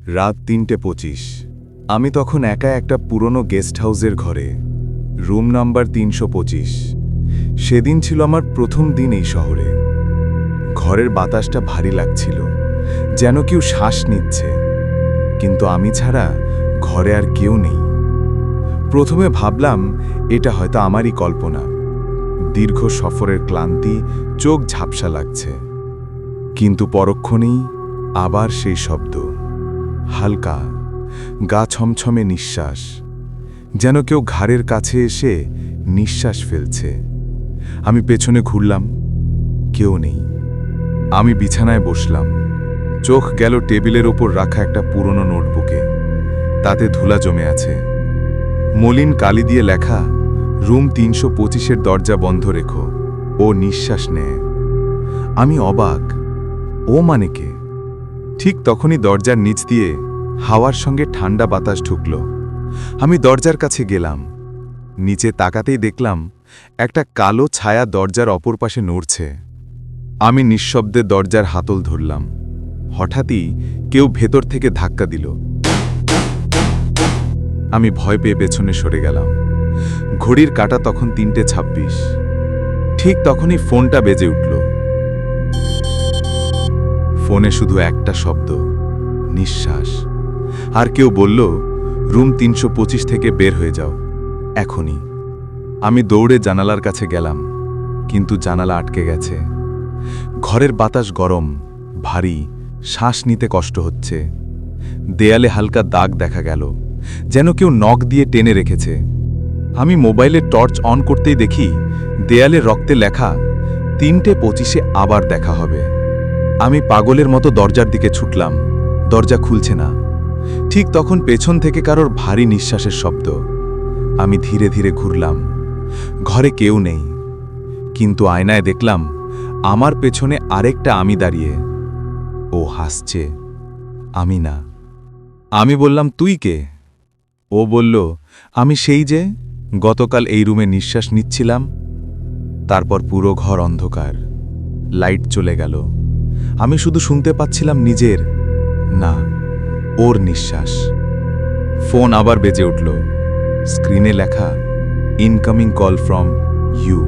রাত ৩:২৫। আমি তখন একা একটা পুরনো গেস্ট হাউসের ঘরে, রুম নাম্বার ৩২৫। সেদিন ছিল আমার প্রথম দিন এই শহরে। ঘরের বাতাসটা ভারী লাগছিল, যেন কেউ শ্বাস নিচ্ছে, কিন্তু আমি ছাড়া ঘরে আর কেউ নেই। প্রথমে ভাবলাম এটা হয়তো আমারই কল্পনা। দীর্ঘ সফরের ক্লান্তি, চোখ ঝাপসা লাগছে। কিন্তু পরক্ষণেই আবার সেই শব্দ, হালকা, গা ছমছমে নিঃশ্বাস, যেন কেউ ঘাড়ের কাছে এসে নিঃশ্বাস ফেলছে। আমি পেছনে ঘুরলাম, কেউ নেই। আমি বিছানায় বসলাম, চোখ গেল টেবিলের ওপর রাখা একটা পুরনো নোটবুকে। তাতে ধুলা জমে আছে, মলিন কালি দিয়ে লেখা, রুম ৩২৫-এর দরজা বন্ধ রেখো। ও নিঃশ্বাস নেয়। আমি অবাক, ও মানে কে? ঠিক তখনই দরজার নিচ দিয়ে হাওয়ার সঙ্গে ঠান্ডা বাতাস ঢুকল। আমি দরজার কাছে গেলাম। নিচে তাকাতেই দেখলাম একটা কালো ছায়া দরজার অপর পাশে নড়ছে। আমি নিঃশব্দে দরজার হাতল ধরলাম। হঠাৎই কেউ ভেতর থেকে ধাক্কা দিল। আমি ভয় পেয়ে পেছনে সরে গেলাম। ঘড়ির কাঁটা তখন ৩:২৬। ঠিক তখনই ফোনটা বেজে উঠল। ফোনে শুধু একটা শব্দ, নিঃশ্বাস। আর কেউ বলল, রুম ৩২৫ থেকে বের হয়ে যাও, এখনই। আমি দৌড়ে জানালার কাছে গেলাম, কিন্তু জানালা আটকে গেছে। ঘরের বাতাস গরম, ভারী, শ্বাস নিতে কষ্ট হচ্ছে। দেয়ালে হালকা দাগ দেখা গেল, যেন কেউ নখ দিয়ে টেনে রেখেছে। আমি মোবাইলে টর্চ অন করতেই দেখি দেয়ালে রক্তে লেখা, ৩:২৫-এ আবার দেখা হবে। আমি পাগলের মতো দরজার দিকে ছুটলাম। দরজা খুলছে না। ঠিক তখন পেছন থেকে কারোর ভারী নিঃশ্বাসের শব্দ। আমি ধীরে ধীরে ঘুরলাম। ঘরে কেউ নেই, কিন্তু আয়নায় দেখলাম আমার পেছনে আরেকটা আমি দাঁড়িয়ে। ও হাসছে, আমি না। আমি বললাম, তুই কে? ও বলল, আমি সেই যে গতকাল এই রুমে নিঃশ্বাস নিচ্ছিলাম। তারপর পুরো ঘর অন্ধকার, লাইট চলে গেল। আমি শুধু শুনতে পাচ্ছিলাম নিজের না, ওর নিঃশ্বাস। ফোন আবার বেজে উঠল। স্ক্রিনে লেখা, ইনকামিং কল ফ্রম ইউ।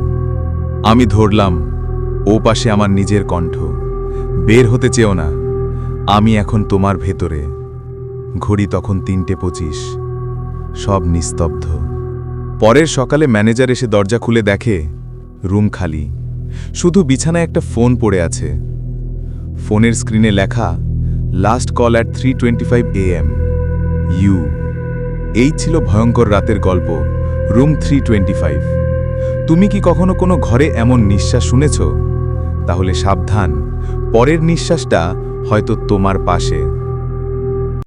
আমি ধরলাম। ও পাশে আমার নিজের কণ্ঠ, বের হতে চেও না, আমি এখন তোমার ভেতরে। ঘড়ি তখন ৩:২৫। সব নিস্তব্ধ। পরের সকালে ম্যানেজার এসে দরজা খুলে দেখে রুম খালি, শুধু বিছানায় একটা ফোন পড়ে আছে। ফোনের স্ক্রিনে লেখা, লাস্ট কল অ্যাট 3:25 AM ইউ। এই ছিল ভয়ঙ্কর রাতের গল্প, রুম 325। তুমি কি কখনো কোনো ঘরে এমন নিঃশ্বাস শুনেছ? তাহলে সাবধান, পরের নিঃশ্বাসটা হয়তো তোমার পাশে।